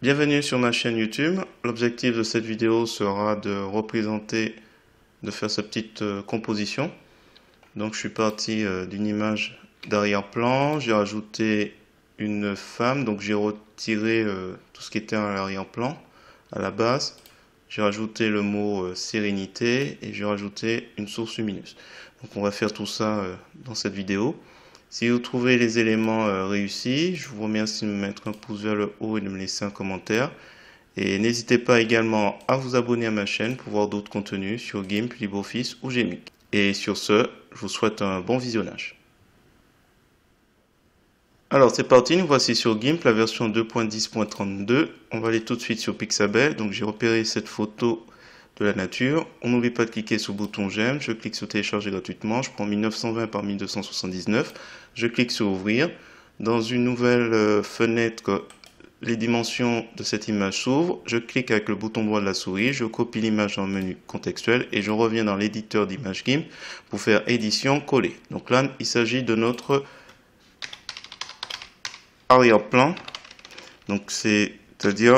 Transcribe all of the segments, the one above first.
Bienvenue sur ma chaîne YouTube. L'objectif de cette vidéo sera de faire sa petite composition. Donc je suis parti d'une image d'arrière-plan, j'ai rajouté une femme, donc j'ai retiré tout ce qui était à l'arrière-plan, à la base. J'ai rajouté le mot sérénité et j'ai rajouté une source lumineuse. Donc on va faire tout ça dans cette vidéo. Si vous trouvez les éléments réussis, je vous remercie de me mettre un pouce vers le haut et de me laisser un commentaire. Et n'hésitez pas également à vous abonner à ma chaîne pour voir d'autres contenus sur GIMP, LibreOffice ou Gmic. Et sur ce, je vous souhaite un bon visionnage. Alors c'est parti, nous voici sur GIMP, la version 2.10.32. On va aller tout de suite sur Pixabay. Donc j'ai repéré cette photo de la nature. On n'oublie pas de cliquer sur le bouton j'aime. Je clique sur télécharger gratuitement. Je prends 1920 par 1279. Je clique sur ouvrir. Dans une nouvelle fenêtre, les dimensions de cette image s'ouvrent. Je clique avec le bouton droit de la souris. Je copie l'image dans le menu contextuel et je reviens dans l'éditeur d'image GIMP pour faire édition, coller. Donc là, il s'agit de notre arrière-plan. Donc c'est-à-dire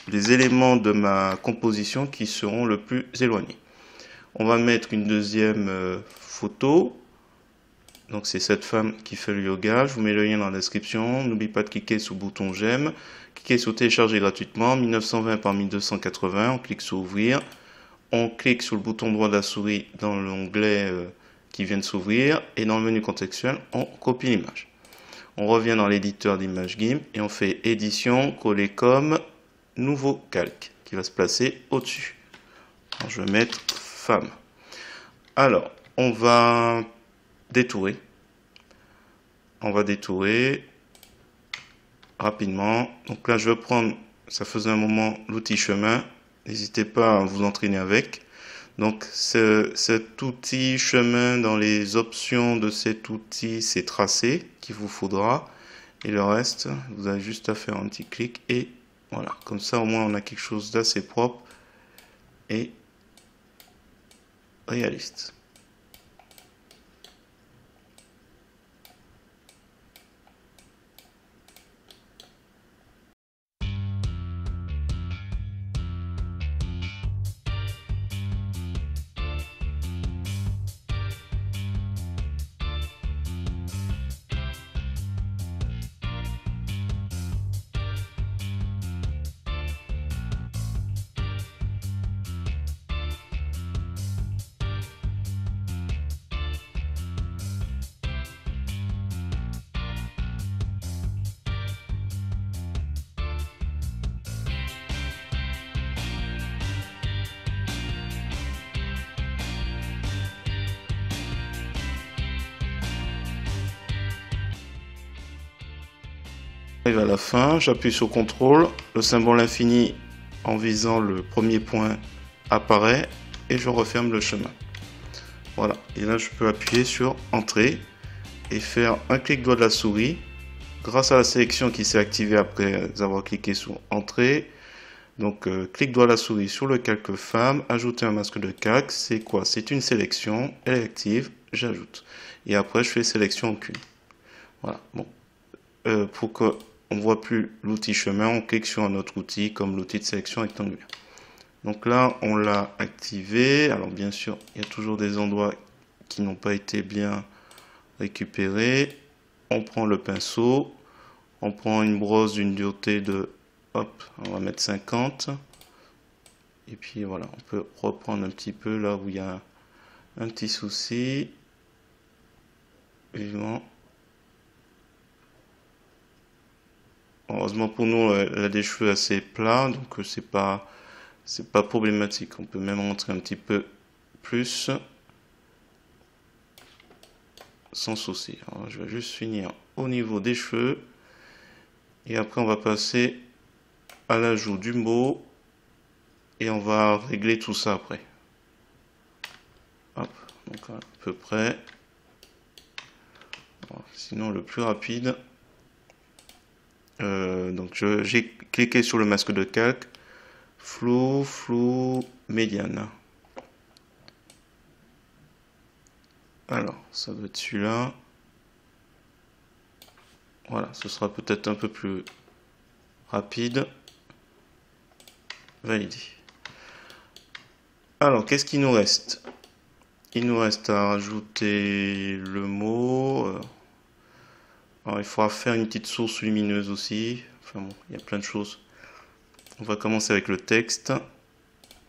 les éléments de ma composition qui seront le plus éloignés. On va mettre une deuxième photo. Donc c'est cette femme qui fait le yoga. Je vous mets le lien dans la description. N'oubliez pas de cliquer sur le bouton j'aime. Cliquez sur télécharger gratuitement. 1920 par 1280. On clique sur ouvrir. On clique sur le bouton droit de la souris dans l'onglet qui vient de s'ouvrir. Et dans le menu contextuel, on copie l'image. On revient dans l'éditeur d'image GIMP et on fait édition, coller comme, nouveau calque qui va se placer au-dessus. Je vais mettre femme. Alors, on va détourer. On va détourer rapidement. Donc là, je vais prendre, ça faisait un moment, l'outil chemin. N'hésitez pas à vous entraîner avec. Donc cet outil chemin, dans les options de cet outil, c'est tracé qu'il vous faudra. Et le reste, vous avez juste à faire un petit clic et voilà. Comme ça, au moins, on a quelque chose d'assez propre et réaliste. Arrive à la fin, j'appuie sur CTRL, le symbole infini en visant le premier point apparaît et je referme le chemin. Voilà, et là je peux appuyer sur Entrée et faire un clic droit de la souris grâce à la sélection qui s'est activée après avoir cliqué sur Entrée. Donc clic droit de la souris sur le calque femme, ajouter un masque de calque, c'est quoi? C'est une sélection, elle est active, j'ajoute. Et après je fais sélection aucune. Voilà, bon. Pour qu'on ne voit plus l'outil chemin, on clique sur un autre outil comme l'outil de sélection rectangulaire. Donc là, on l'a activé. Alors bien sûr, il y a toujours des endroits qui n'ont pas été bien récupérés. On prend le pinceau, on prend une brosse d'une dureté de, hop, on va mettre 50. Et puis voilà, on peut reprendre un petit peu là où il y a un petit souci. Vivement. Heureusement pour nous, elle a des cheveux assez plats, donc c'est pas problématique. On peut même rentrer un petit peu plus sans souci. Alors, je vais juste finir au niveau des cheveux et après on va passer à l'ajout du mot et on va régler tout ça après. Hop, donc à peu près. Alors, sinon le plus rapide. Donc j'ai cliqué sur le masque de calque, flou, médiane. Alors, ça doit être celui-là. Voilà, ce sera peut-être un peu plus rapide. Validé. Alors, qu'est-ce qu'il nous reste? Il nous reste à rajouter le mot. Alors, il faudra faire une petite source lumineuse aussi. Enfin bon, il y a plein de choses. On va commencer avec le texte.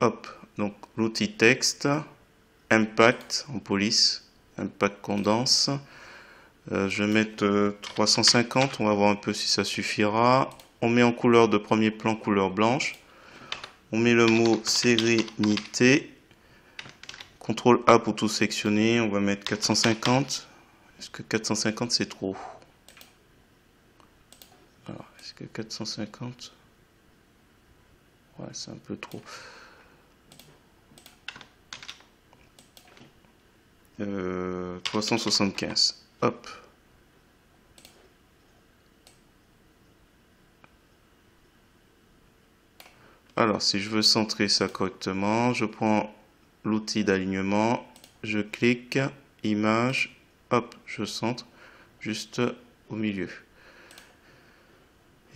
Hop, donc l'outil texte. Impact en police. Impact condense. Je vais mettre 350. On va voir un peu si ça suffira. On met en couleur de premier plan, couleur blanche. On met le mot sérénité. CTRL A pour tout sectionner. On va mettre 450. Est-ce que 450 c'est trop? Alors, est-ce que 450? Ouais, c'est un peu trop. 375. Hop. Alors, si je veux centrer ça correctement, je prends l'outil d'alignement, je clique, image, hop, je centre juste au milieu.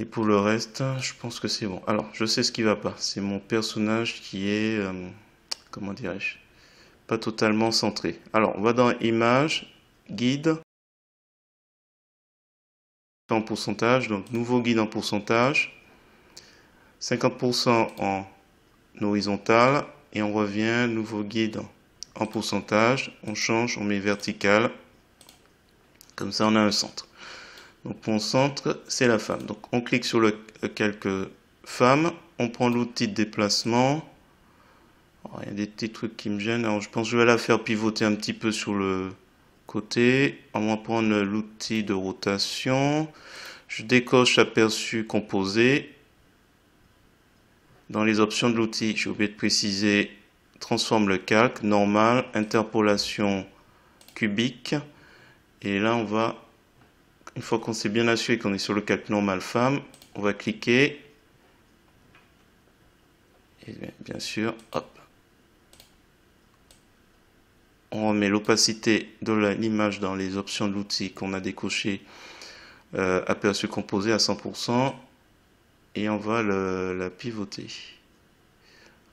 Et pour le reste, je pense que c'est bon. Alors, je sais ce qui va pas. C'est mon personnage qui est, comment dirais-je, pas totalement centré. Alors, on va dans image, guide, en pourcentage, donc nouveau guide en pourcentage, 50% en horizontal, et on revient, nouveau guide en pourcentage, on change, on met vertical, comme ça on a un centre. Donc mon centre, c'est la femme. Donc on clique sur le calque femme, on prend l'outil de déplacement. Alors, il y a des petits trucs qui me gênent, alors je pense que je vais la faire pivoter un petit peu sur le côté. On va prendre l'outil de rotation, je décoche aperçu composé. Dans les options de l'outil, j'ai oublié de préciser, transforme le calque, normal, interpolation cubique. Et là, on va, une fois qu'on s'est bien assuré qu'on est sur le calque normal femme, on va cliquer. Et bien sûr, hop. On remet l'opacité de l'image dans les options de l'outil qu'on a décoché, aperçu composé à 100%. Et on va la pivoter.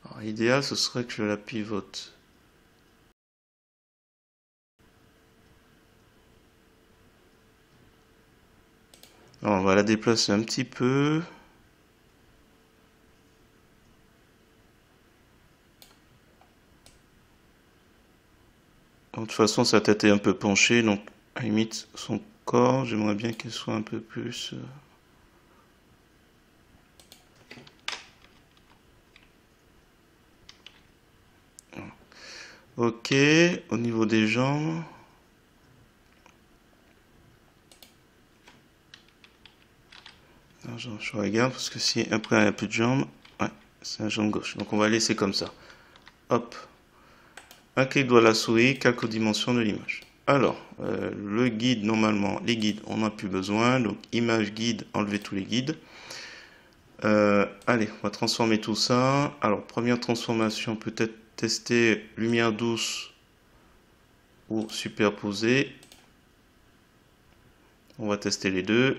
Alors, l'idéal, ce serait que je la pivote. Alors, on va la déplacer un petit peu. De toute façon, sa tête est un peu penchée, donc à la limite, son corps, j'aimerais bien qu'il soit un peu plus... Ok, au niveau des jambes... Je regarde, parce que si après elle a plus de jambes... Ouais, c'est la jambe gauche. Donc on va laisser comme ça. Hop. Un clic droit de la souris, calque aux dimensions de l'image. Alors, le guide, normalement, les guides, on n'a plus besoin. Donc, image guide, enlever tous les guides. Allez, on va transformer tout ça. Alors, première transformation, peut-être tester lumière douce ou superposée. On va tester les deux.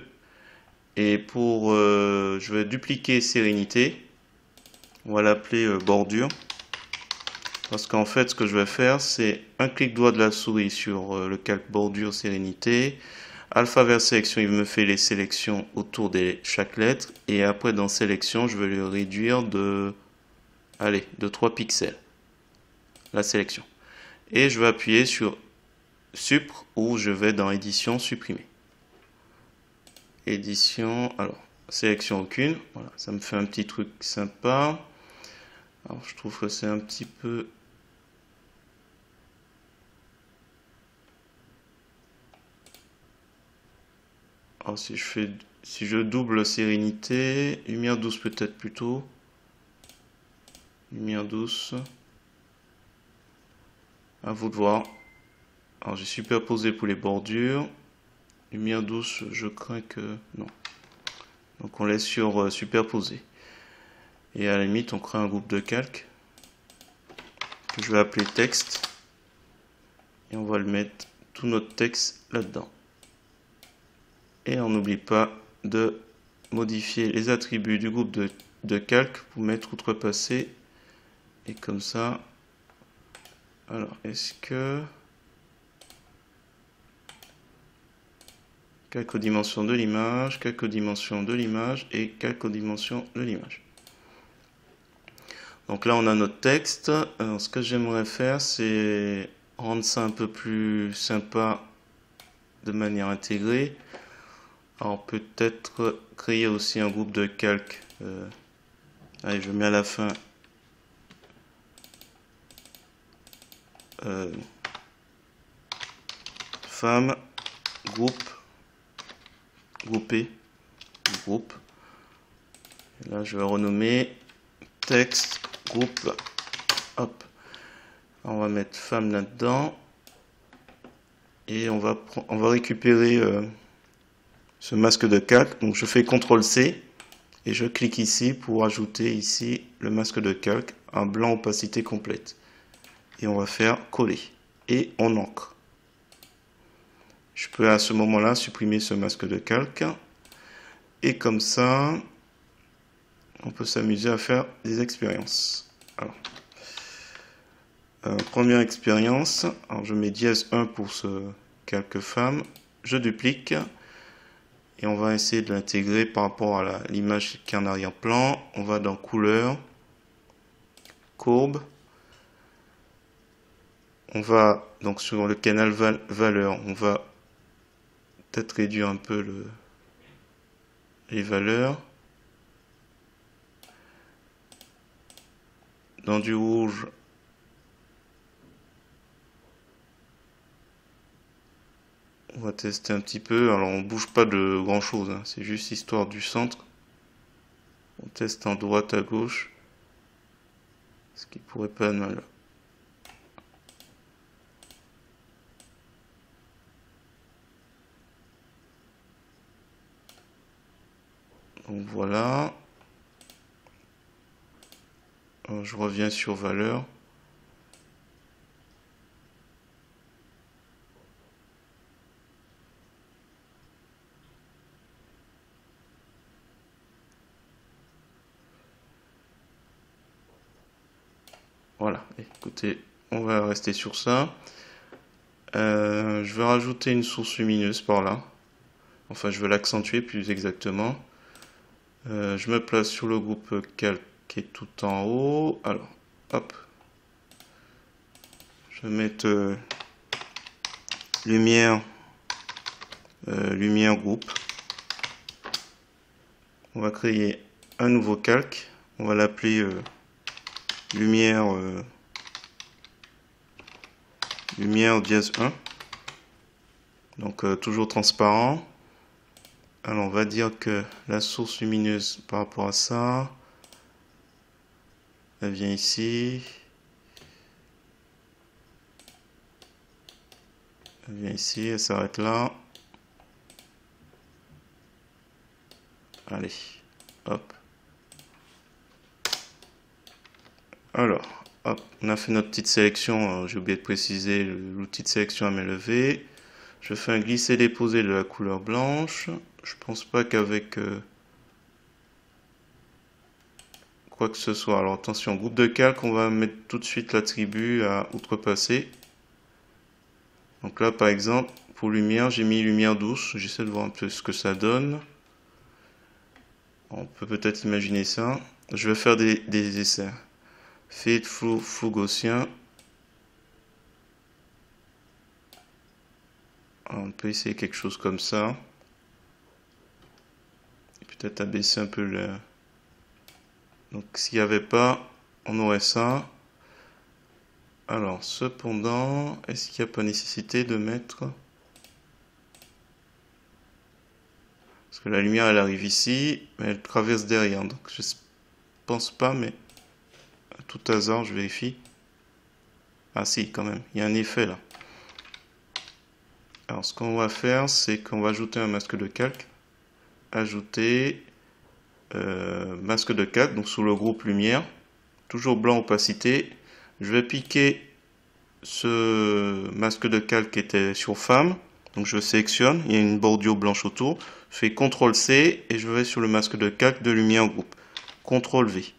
Et pour, je vais dupliquer sérénité. On va l'appeler bordure. Parce qu'en fait, ce que je vais faire, c'est un clic droit de la souris sur le calque bordure sérénité. Alpha vers sélection, il me fait les sélections autour de chaque lettre. Et après, dans sélection, je vais le réduire de, allez, de 3 pixels. La sélection. Et je vais appuyer sur Supr ou je vais dans édition, supprimer. Édition, alors, sélection aucune. Voilà, ça me fait un petit truc sympa. Alors, je trouve que c'est un petit peu... Alors, si je double sérénité, lumière douce peut-être plutôt. Lumière douce. À vous de voir. Alors, j'ai superposé pour les bordures. Lumière douce, je crains que... Non. Donc, on laisse sur superposer. Et à la limite, on crée un groupe de calques que je vais appeler texte. Et on va le mettre tout notre texte là-dedans. Et on n'oublie pas de modifier les attributs du groupe de calque pour mettre outrepassé. Et comme ça, alors est-ce que calque aux dimensions de l'image, calque aux dimensions de l'image et calque aux dimensions de l'image. Donc là on a notre texte. Alors, ce que j'aimerais faire, c'est rendre ça un peu plus sympa de manière intégrée. Alors peut-être créer aussi un groupe de calque. Allez, je mets à la fin femme, groupe, groupé, groupe. Et là je vais renommer texte, groupe. Hop. On va mettre femme là-dedans. Et on va récupérer ce masque de calque. Donc je fais CTRL-C et je clique ici pour ajouter ici le masque de calque en blanc opacité complète. Et on va faire coller. Et on ancre. Je peux à ce moment-là supprimer ce masque de calque. Et comme ça, on peut s'amuser à faire des expériences. Alors, première expérience. Alors je mets -1 pour ce calque femme. Je duplique. Et on va essayer de l'intégrer par rapport à l'image qui est en arrière-plan. On va dans couleur, courbe. On va donc sur le canal valeur, on va peut-être réduire un peu les valeurs. Dans du rouge, on va tester un petit peu. Alors on bouge pas de grand chose, hein. C'est juste histoire du centre. On teste en droite à gauche, ce qui pourrait pas être mal. Donc voilà. Alors, je reviens sur valeur. Voilà, écoutez, on va rester sur ça. Je vais rajouter une source lumineuse par là. Enfin, je veux l'accentuer plus exactement. Je me place sur le groupe calque qui est tout en haut. Alors, hop. Je vais mettre lumière, lumière groupe. On va créer un nouveau calque. On va l'appeler lumière, lumière dièse 1. Donc toujours transparent. Alors on va dire que la source lumineuse par rapport à ça, elle vient ici. Elle vient ici, elle s'arrête là. Allez, hop. Alors, hop, on a fait notre petite sélection. J'ai oublié de préciser l'outil de sélection à main levée. Je fais un glisser-déposer de la couleur blanche. Je pense pas qu'avec quoi que ce soit. Alors attention, groupe de calque, on va mettre tout de suite l'attribut à outrepasser. Donc là, par exemple, pour lumière, j'ai mis lumière douce. J'essaie de voir un peu ce que ça donne. On peut peut-être imaginer ça. Je vais faire des essais. Fade, flou gaussien. Alors, on peut essayer quelque chose comme ça. Et peut-être abaisser un peu le... Donc s'il n'y avait pas, on aurait ça. Alors, cependant, est-ce qu'il n'y a pas nécessité de mettre... Parce que la lumière, elle arrive ici, mais elle traverse derrière. Donc je pense pas, mais à tout hasard, je vérifie. Ah si, quand même, il y a un effet là. Alors ce qu'on va faire, c'est qu'on va ajouter un masque de calque. Ajouter masque de calque, donc sous le groupe lumière. Toujours blanc opacité. Je vais piquer ce masque de calque qui était sur femme. Donc je sélectionne, il y a une bordure blanche autour. Je fais CTRL-C et je vais sur le masque de calque de lumière groupe. CTRL-V.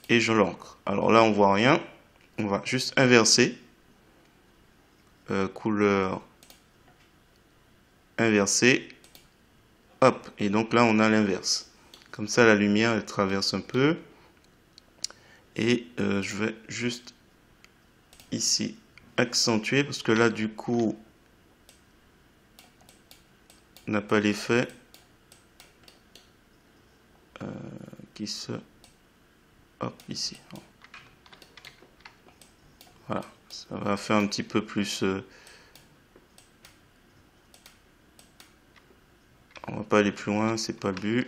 Et je l'ancre. Alors là, on voit rien. On va juste inverser. Couleur inversée. Hop. Et donc là, on a l'inverse. Comme ça, la lumière, elle traverse un peu. Et je vais juste ici accentuer. Parce que là, du coup, on n'a pas l'effet qui se... Hop, ici. Voilà. Ça va faire un petit peu plus... On va pas aller plus loin, c'est pas le but.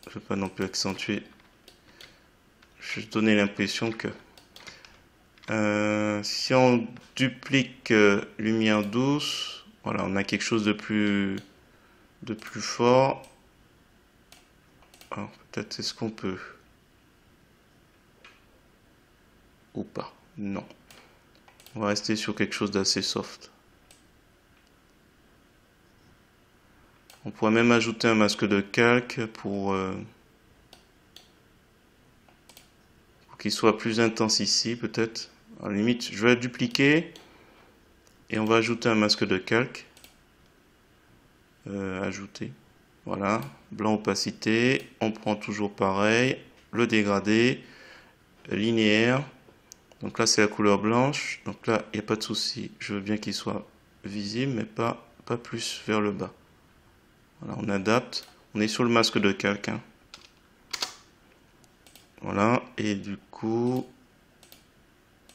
Je vais pas non plus accentuer. Je vais donner l'impression que si on duplique lumière douce, voilà, on a quelque chose de plus fort. Alors peut-être est-ce qu'on peut ou pas? Non. On va rester sur quelque chose d'assez soft. On pourrait même ajouter un masque de calque pour qu'il soit plus intense ici, peut-être. À la limite, je vais dupliquer et on va ajouter un masque de calque. Ajouter. Voilà. Blanc opacité. On prend toujours pareil. Le dégradé. Linéaire. Donc là, c'est la couleur blanche. Donc là, il n'y a pas de souci. Je veux bien qu'il soit visible, mais pas plus vers le bas. Voilà, on adapte. On est sur le masque de calque. Hein. Voilà. Et du coup,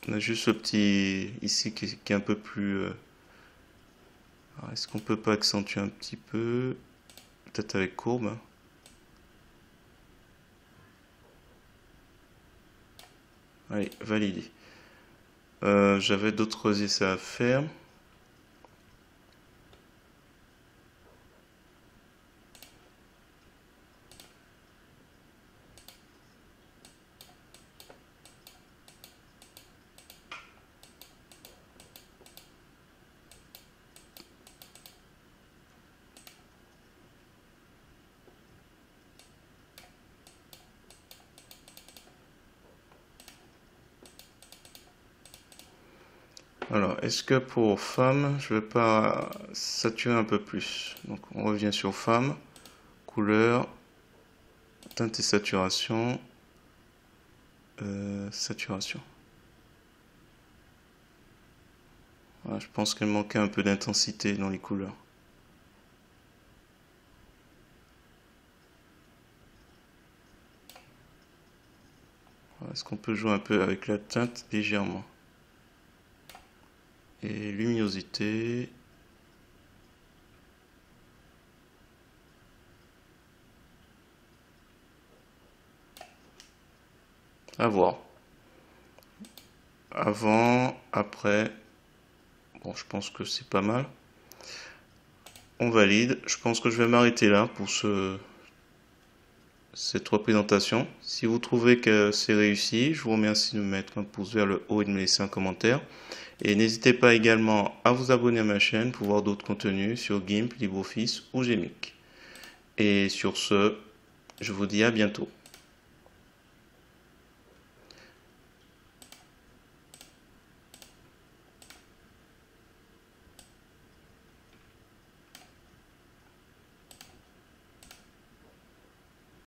on a juste ce petit ici qui est un peu plus... Est-ce qu'on peut pas accentuer un petit peu? Peut-être avec courbe. Hein. Allez, validé. J'avais d'autres essais à faire. Alors, est-ce que pour femme, je vais pas saturer un peu plus? Donc, on revient sur femme, couleur, teinte et saturation, saturation. Voilà, je pense qu'il manquait un peu d'intensité dans les couleurs. Est-ce qu'on peut jouer un peu avec la teinte légèrement? Et luminosité. À voir. Avant, après. Bon, je pense que c'est pas mal. On valide. Je pense que je vais m'arrêter là pour cette représentation. Si vous trouvez que c'est réussi, je vous remercie de me mettre un pouce vers le haut et de me laisser un commentaire. Et n'hésitez pas également à vous abonner à ma chaîne pour voir d'autres contenus sur GIMP, LibreOffice ou GMIC. Et sur ce, je vous dis à bientôt.